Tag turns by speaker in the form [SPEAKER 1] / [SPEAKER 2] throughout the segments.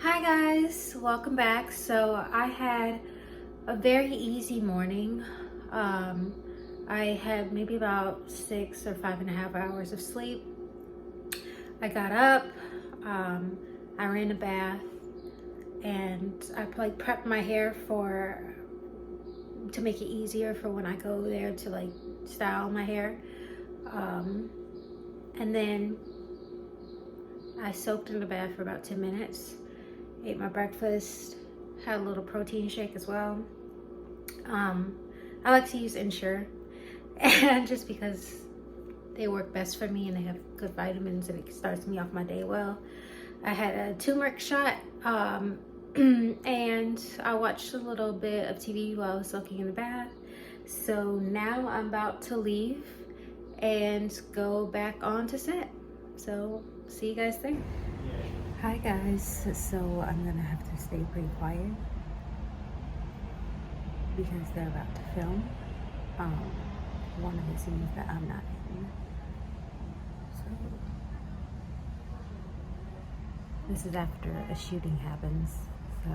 [SPEAKER 1] Hi guys, welcome back. So I had a very easy morning. Um, I had maybe about 6 or 5.5 hours of sleep. I got up, um, I ran a bath, and I prepped my hair to make it easier for when I go there to style my hair. Um, and then I soaked in the bath for about 10 minutes, ate my breakfast, had a little protein shake as well. Um, I like to use Ensure, and just because they work best for me and they have good vitamins and it starts me off my day well. I had a turmeric shot, and I watched a little bit of TV while I was soaking in the bath. So now I'm about to leave and go back on to set. So see you guys there. Hi guys, so I'm gonna have to stay pretty quiet because they're about to film one of the scenes that I'm not in. So this is after a shooting happens. So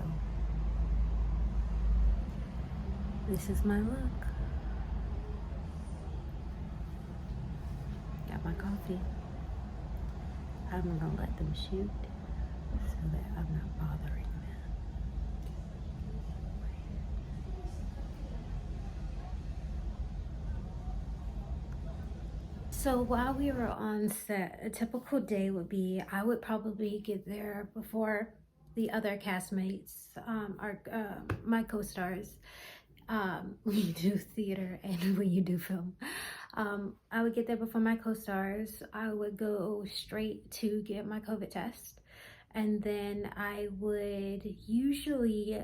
[SPEAKER 1] this is my look. Got my coffee. I'm gonna let them shoot so that I'm not bothering them. So while we were on set, a typical day would be I would probably get there before the other castmates, my co-stars, when you do theater and when you do film. I would get there before my co-stars. I would go straight to get my COVID test. And then I would usually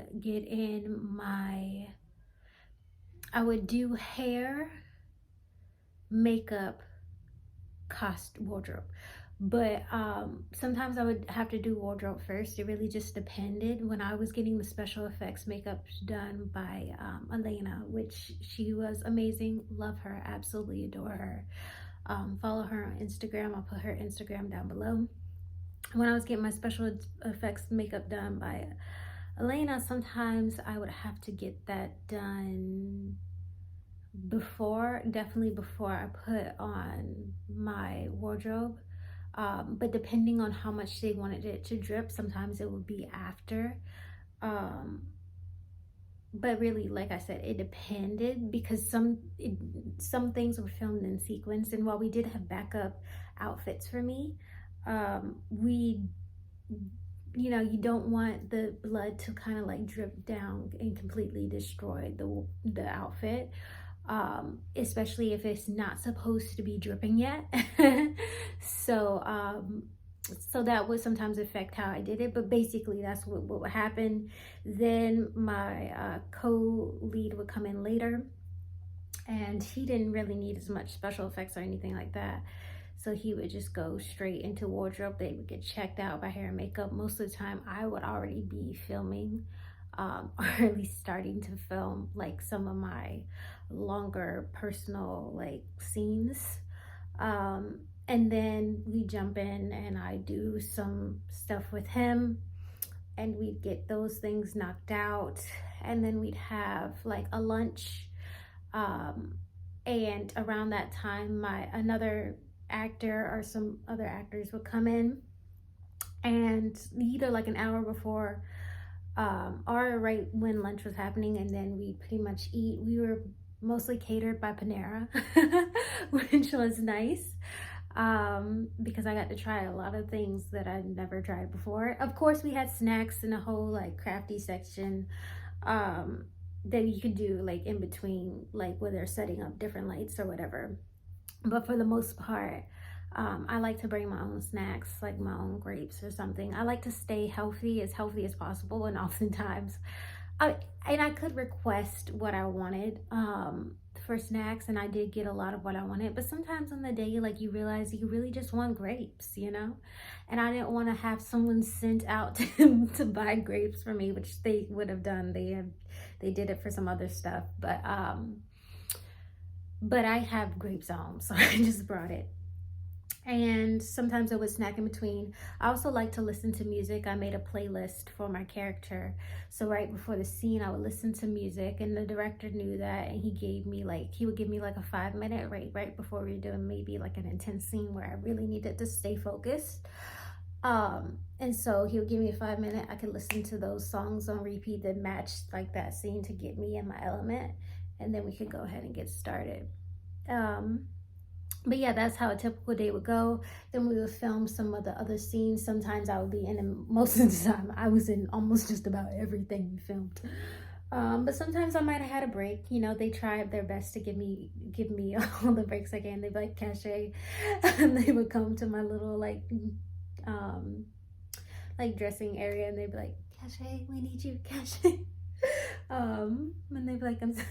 [SPEAKER 1] I would do hair, makeup, wardrobe. But sometimes I would have to do wardrobe first. It really just depended. When I was getting the special effects makeup done by Elena, which she was amazing, love her, absolutely adore her. Follow her on Instagram. I'll put her Instagram down below. When I was getting my special effects makeup done by Elena, sometimes I would have to get that done definitely before I put on my wardrobe. But depending on how much they wanted it to drip, sometimes it would be after. But really, like I said, it depended because some things were filmed in sequence, and while we did have backup outfits for me, we you don't want the blood to kind of like drip down and completely destroy the outfit, especially if it's not supposed to be dripping yet. so so that would sometimes affect how I did it, but basically that's what would happen. Then my co-lead would come in later, and he didn't really need as much special effects or anything like that. So he would just go straight into wardrobe. They would get checked out by hair and makeup. Most of the time I would already be filming, or at least starting to film like some of my longer personal like scenes. And then we jump in and I do some stuff with him, and we'd get those things knocked out, and then we'd have like a lunch. And around that time another actor or some other actors would come in, and either like an hour before or right when lunch was happening, and then we pretty much eat. We were mostly catered by Panera, which was nice, because I got to try a lot of things that I'd never tried before. Of course, we had snacks in a whole like crafty section, that you could do like in between, like where they're setting up different lights or whatever. But for the most part, I like to bring my own snacks, like my own grapes or something. I like to stay healthy as possible, and oftentimes I could request what I wanted for snacks, and I did get a lot of what I wanted. But sometimes on the day, like, you realize you really just want grapes, and I didn't want to have someone sent out to buy grapes for me, which they would have done. They did it for some other stuff, but I have grapes at home, so I just brought it. And sometimes I would snack in between. I also like to listen to music. I made a playlist for my character. So right before the scene, I would listen to music, and the director knew that, and he would give me like a 5 minute right before we were doing maybe like an intense scene where I really needed to stay focused. And so he would give me a 5 minute. I could listen to those songs on repeat that matched like that scene to get me in my element, and then we could go ahead and get started. But yeah, that's how a typical day would go. Then we would film some of the other scenes. Sometimes I would be in, and most of the time I was in almost just about everything we filmed. But sometimes I might have had a break. You know, they tried their best to give me all the breaks I can. They'd be like, Cache, and they would come to my little like dressing area, and they'd be like, Cache, we need you, Cache. And they'd be like, I'm so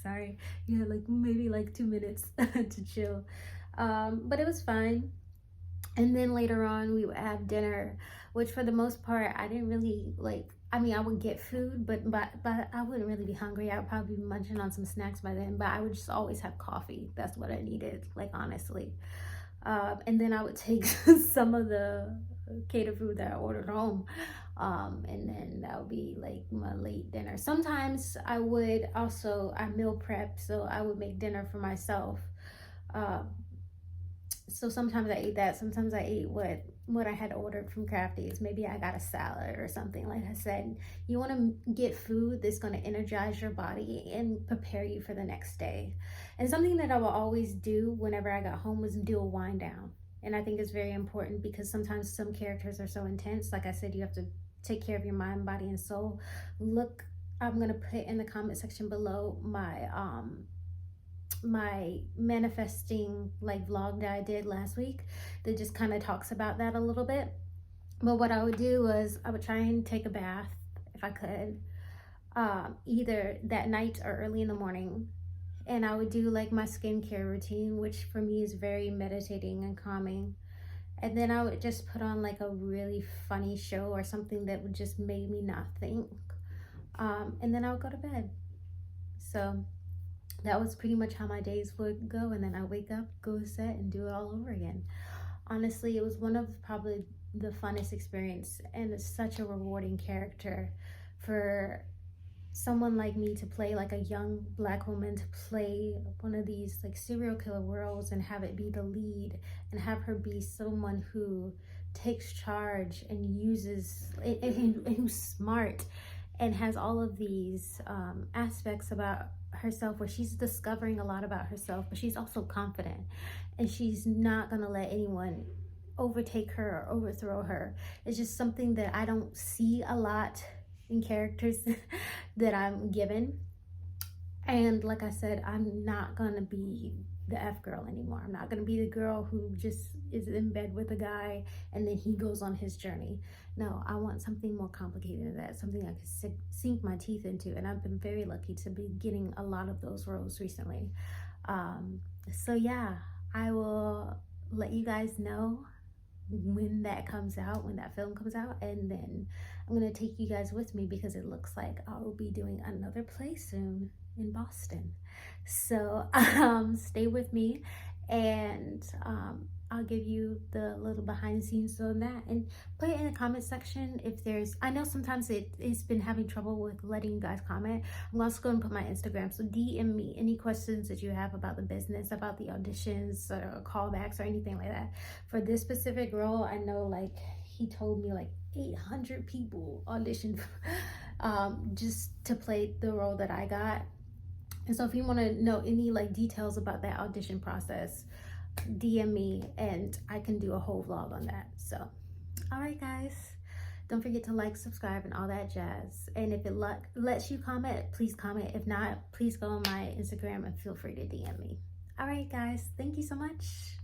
[SPEAKER 1] sorry, you had like maybe like 2 minutes to chill. But it was fine. And then later on we would have dinner, which for the most part I didn't really like. I mean, I would get food, but I wouldn't really be hungry. I would probably be munching on some snacks by then, but I would just always have coffee. That's what I needed, like, honestly. And then I would take some of the catered food that I ordered home, and then that would be like my late dinner. Sometimes I meal prep, so I would make dinner for myself. So sometimes I ate that. Sometimes I ate what I had ordered from Crafties. Maybe I got a salad or something. Like I said, you want to get food that's going to energize your body and prepare you for the next day. And something that I will always do whenever I got home was do a wind down. And I think it's very important because sometimes some characters are so intense. Like I said, you have to take care of your mind, body, and soul. I'm going to put in the comment section below my manifesting like vlog that I did last week that just kind of talks about that a little bit. But what I would do was I would try and take a bath if I could, either that night or early in the morning, and I would do like my skincare routine, which for me is very meditating and calming. And then I would just put on like a really funny show or something that would just make me not think, and then I would go to bed. So that was pretty much how my days would go. And then I wake up, go to set, and do it all over again. Honestly, it was one of probably the funnest experience, and it's such a rewarding character for someone like me to play, like a young Black woman, to play one of these like serial killer roles and have it be the lead, and have her be someone who takes charge and uses and who's smart and has all of these aspects about herself where she's discovering a lot about herself, but she's also confident, and she's not gonna let anyone overtake her or overthrow her. It's just something that I don't see a lot in characters that I'm given. And like I said, I'm not gonna be the F girl anymore. I'm not gonna be the girl who just is in bed with a guy and then he goes on his journey. No, I want something more complicated than that, something I could sink my teeth into. And I've been very lucky to be getting a lot of those roles recently. So yeah, I will let you guys know when that comes out, when that film comes out, and then I'm gonna take you guys with me because it looks like I'll be doing another play soon in Boston. So stay with me, and I'll give you the little behind the scenes on that, and put it in the comment section if there's, I know sometimes it's been having trouble with letting you guys comment. I'm also going to put my Instagram, so DM me any questions that you have about the business, about the auditions or callbacks or anything like that. For this specific role, I know like he told me like 800 people auditioned just to play the role that I got. And so if you want to know any like details about that audition process, DM me and I can do a whole vlog on that. So all right guys, don't forget to like, subscribe, and all that jazz. And if it lets you comment, please comment. If not, please go on my Instagram and feel free to DM me. All right guys, thank you so much.